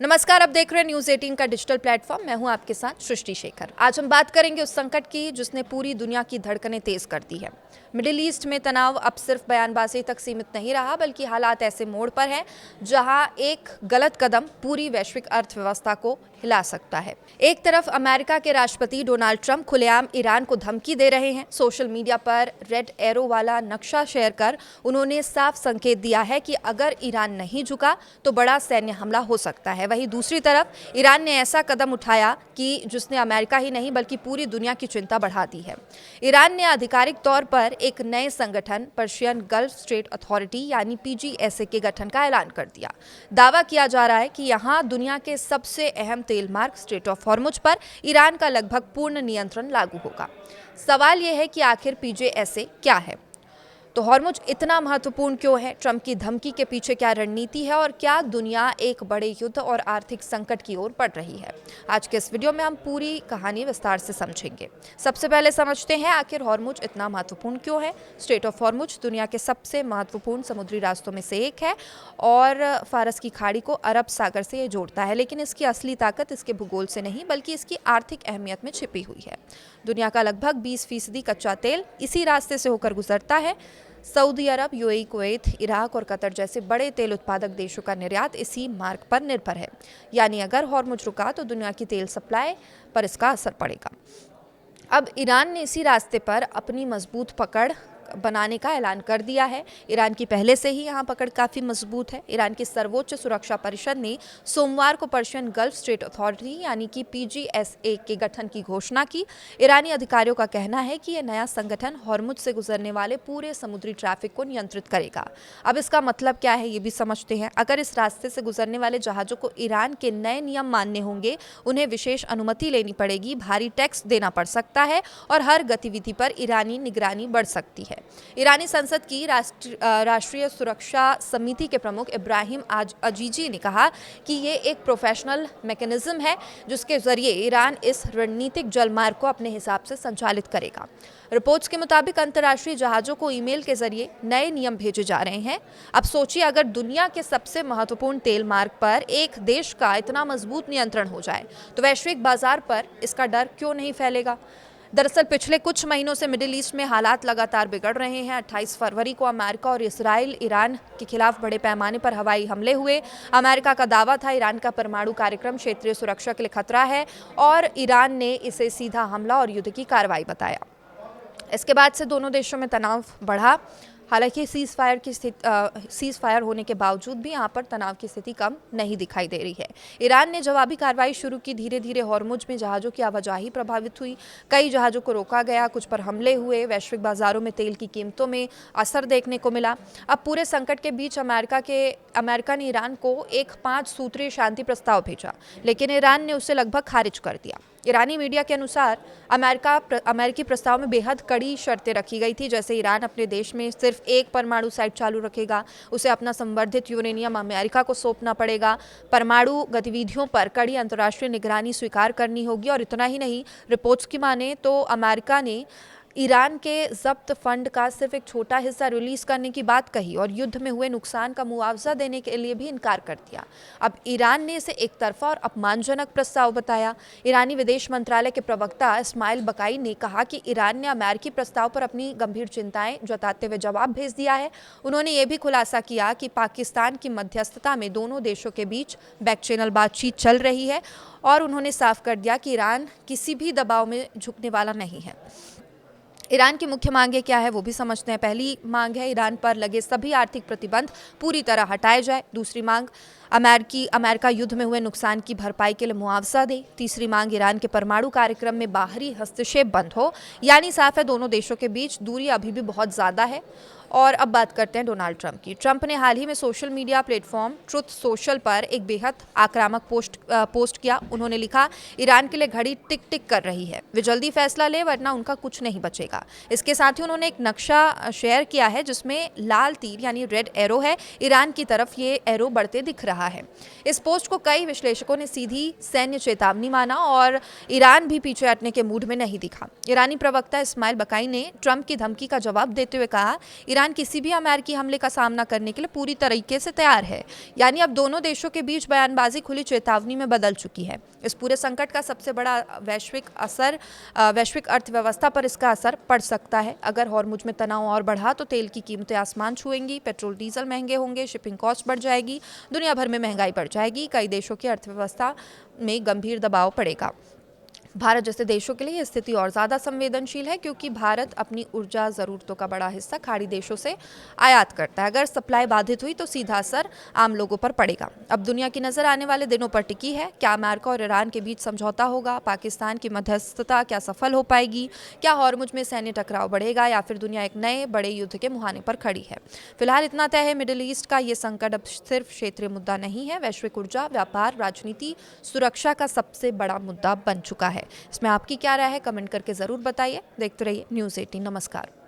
नमस्कार, आप देख रहे हैं न्यूज़ 18 का डिजिटल प्लेटफॉर्म। मैं हूं आपके साथ सृष्टि शेखर। आज हम बात करेंगे उस संकट की जिसने पूरी दुनिया की धड़कनें तेज कर दी है। मिडिल ईस्ट में तनाव अब सिर्फ बयानबाजी तक सीमित नहीं रहा, बल्कि हालात ऐसे मोड़ पर हैं जहां एक गलत कदम पूरी वैश्विक अर्थव्यवस्था को हिला सकता है। एक तरफ अमेरिका के राष्ट्रपति डोनाल्ड ट्रंप खुलेआम ईरान को धमकी दे रहे हैं। सोशल मीडिया पर रेड एरो वाला नक्शा शेयर कर उन्होंने साफ संकेत दिया है कि अगर ईरान नहीं झुका तो बड़ा सैन्य हमला हो सकता है। वहीं दूसरी तरफ ईरान ने ऐसा कदम उठाया कि जिसने अमेरिका ही नहीं बल्कि पूरी दुनिया की चिंता बढ़ा दी है। ईरान ने आधिकारिक तौर पर एक नए संगठन पर्शियन गल्फ स्टेट अथॉरिटी यानी पीजीएसए के गठन का ऐलान कर दिया। दावा किया जा रहा है कि यहां दुनिया के सबसे अहम तेल मार्ग स्ट्रेट ऑफ हॉर्मुज पर ईरान का लगभग पूर्ण नियंत्रण लागू होगा। सवाल यह है कि आखिर पीजीएसए क्या है, तो हॉर्मुज इतना महत्वपूर्ण क्यों है, ट्रंप की धमकी के पीछे क्या रणनीति है और क्या दुनिया एक बड़े युद्ध और आर्थिक संकट की ओर बढ़ रही है। आज के इस वीडियो में हम पूरी कहानी विस्तार से समझेंगे। सबसे पहले समझते हैं आखिर हॉर्मुज इतना महत्वपूर्ण क्यों है। स्ट्रेट ऑफ हॉर्मुज दुनिया के सबसे महत्वपूर्ण समुद्री रास्तों में से एक है और फारस की खाड़ी को अरब सागर से ये जोड़ता है, लेकिन इसकी असली ताकत इसके भूगोल से नहीं बल्कि इसकी आर्थिक अहमियत में छिपी हुई है। दुनिया का लगभग 20% कच्चा तेल इसी रास्ते से होकर गुजरता है। सऊदी अरब, यूएई, कुवैत, इराक और कतर जैसे बड़े तेल उत्पादक देशों का निर्यात इसी मार्ग पर निर्भर है। यानी अगर हॉर्मुज रुका तो दुनिया की तेल सप्लाई पर इसका असर पड़ेगा। अब ईरान ने इसी रास्ते पर अपनी मजबूत पकड़ बनाने का ऐलान कर दिया है। ईरान की पहले से ही यहाँ पकड़ काफ़ी मजबूत है। ईरान की सर्वोच्च सुरक्षा परिषद ने सोमवार को पर्शियन गल्फ स्टेट अथॉरिटी यानी कि पीजीएसए के गठन की घोषणा की। ईरानी अधिकारियों का कहना है कि यह नया संगठन हॉर्मुज से गुजरने वाले पूरे समुद्री ट्रैफिक को नियंत्रित करेगा। अब इसका मतलब क्या है ये भी समझते हैं। अगर इस रास्ते से गुजरने वाले जहाज़ों को ईरान के नए नियम मानने होंगे, उन्हें विशेष अनुमति लेनी पड़ेगी, भारी टैक्स देना पड़ सकता है और हर गतिविधि पर ईरानी निगरानी बढ़ सकती है। ईरानी संसद की राष्ट्रीय सुरक्षा समिति के प्रमुख इब्राहिम अजीजी ने कहा कि ये एक प्रोफेशनल मैकेनिज्म है जिसके जरिए ईरान इस रणनीतिक जलमार्ग को अपने हिसाब से संचालित करेगा। रिपोर्ट्स के मुताबिक अंतर्राष्ट्रीय जहाज़ों को ईमेल के जरिए नए नियम भेजे जा रहे हैं। अब सोचिए, अगर दुनिया के सबसे महत्वपूर्ण तेल मार्ग पर एक देश का इतना मजबूत नियंत्रण हो जाए तो वैश्विक बाजार पर इसका डर क्यों नहीं फैलेगा। दरअसल पिछले कुछ महीनों से मिडिल ईस्ट में हालात लगातार बिगड़ रहे हैं। 28 फरवरी को अमेरिका और इसराइल ईरान के खिलाफ बड़े पैमाने पर हवाई हमले हुए। अमेरिका का दावा था ईरान का परमाणु कार्यक्रम क्षेत्रीय सुरक्षा के लिए खतरा है और ईरान ने इसे सीधा हमला और युद्ध की कार्रवाई बताया। इसके बाद से दोनों देशों में तनाव बढ़ा। हालांकि सीज फायर होने के बावजूद भी यहाँ पर तनाव की स्थिति कम नहीं दिखाई दे रही है। ईरान ने जवाबी कार्रवाई शुरू की। धीरे धीरे हॉर्मुज में जहाज़ों की आवाजाही प्रभावित हुई। कई जहाज़ों को रोका गया, कुछ पर हमले हुए। वैश्विक बाजारों में तेल की कीमतों में असर देखने को मिला। अब पूरे संकट के बीच अमेरिका ने ईरान को एक 5 सूत्रीय शांति प्रस्ताव भेजा, लेकिन ईरान ने उसे लगभग खारिज कर दिया। ईरानी मीडिया के अनुसार अमेरिकी प्रस्ताव में बेहद कड़ी शर्तें रखी गई थी, जैसे ईरान अपने देश में सिर्फ एक परमाणु साइट चालू रखेगा, उसे अपना संवर्धित यूरेनियम अमेरिका को सौंपना पड़ेगा, परमाणु गतिविधियों पर कड़ी अंतर्राष्ट्रीय निगरानी स्वीकार करनी होगी और इतना ही नहीं, रिपोर्ट्स की माने तो अमेरिका ने ईरान के जब्त फंड का सिर्फ एक छोटा हिस्सा रिलीज करने की बात कही और युद्ध में हुए नुकसान का मुआवजा देने के लिए भी इनकार कर दिया। अब ईरान ने इसे एक तरफा और अपमानजनक प्रस्ताव बताया। ईरानी विदेश मंत्रालय के प्रवक्ता इस्माइल बकाई ने कहा कि ईरान ने अमेरिकी प्रस्ताव पर अपनी गंभीर चिंताएं जताते हुए जवाब भेज दिया है। उन्होंने ये भी खुलासा किया कि पाकिस्तान की मध्यस्थता में दोनों देशों के बीच बैक चैनल बातचीत चल रही है और उन्होंने साफ कर दिया कि ईरान किसी भी दबाव में झुकने वाला नहीं है। ईरान की मुख्य मांगें क्या है वो भी समझते हैं। पहली मांग है ईरान पर लगे सभी आर्थिक प्रतिबंध पूरी तरह हटाए जाए। दूसरी मांग अमेरिका युद्ध में हुए नुकसान की भरपाई के लिए मुआवजा दे। तीसरी मांग ईरान के परमाणु कार्यक्रम में बाहरी हस्तक्षेप बंद हो। यानी साफ है दोनों देशों के बीच दूरी अभी भी बहुत ज़्यादा है। और अब बात करते हैं डोनाल्ड ट्रंप की। ट्रंप ने हाल ही में social media platform truth social पर एक बेहद आक्रामक पोस्ट किया। उन्होंने लिखा, ईरान के लिए घड़ी टिक टिक कर रही है, वे जल्दी फैसला ले वरना उनका कुछ नहीं बचेगा। इसके साथ ही उन्होंने एक नक्शा शेयर किया है जिसमें लाल तीर यानी रेड एरो है। ईरान की तरफ ये एरो बढ़ते दिख रहा है। इस पोस्ट को कई विश्लेषकों ने सीधी सैन्य चेतावनी माना और ईरान भी पीछे हटने के मूड में नहीं दिखा। ईरानी प्रवक्ता इस्माइल बकाई ने ट्रंप की धमकी का जवाब देते हुए कहा, ईरान किसी भी अमेरिकी हमले का सामना करने के लिए पूरी तरीके से तैयार है। यानी अब दोनों देशों के बीच बयानबाजी खुली चेतावनी में बदल चुकी है। इस पूरे संकट का सबसे बड़ा वैश्विक अर्थव्यवस्था पर इसका असर पड़ सकता है। अगर हॉर्मुज में तनाव और बढ़ा तो तेल की कीमतें आसमान छुएंगी, पेट्रोल डीजल महंगे होंगे, शिपिंग कॉस्ट बढ़ जाएगी, दुनिया भर में महंगाई बढ़ जाएगी, कई देशों की अर्थव्यवस्था में गंभीर दबाव पड़ेगा। भारत जैसे देशों के लिए ये स्थिति और ज़्यादा संवेदनशील है, क्योंकि भारत अपनी ऊर्जा ज़रूरतों का बड़ा हिस्सा खाड़ी देशों से आयात करता है। अगर सप्लाई बाधित हुई तो सीधा असर आम लोगों पर पड़ेगा। अब दुनिया की नज़र आने वाले दिनों पर टिकी है। क्या अमेरिका और ईरान के बीच समझौता होगा? पाकिस्तान की मध्यस्थता क्या सफल हो पाएगी? क्या हॉर्मुज में सैन्य टकराव बढ़ेगा या फिर दुनिया एक नए बड़े युद्ध के मुहाने पर खड़ी है? फिलहाल इतना तय है, मिडिल ईस्ट का ये संकट अब सिर्फ क्षेत्रीय मुद्दा नहीं है, वैश्विक ऊर्जा, व्यापार, राजनीति, सुरक्षा का सबसे बड़ा मुद्दा बन चुका है। इसमें आपकी क्या राय है? कमेंट करके ज़रूर बताइए। देखते रहिए न्यूज़ 18। नमस्कार।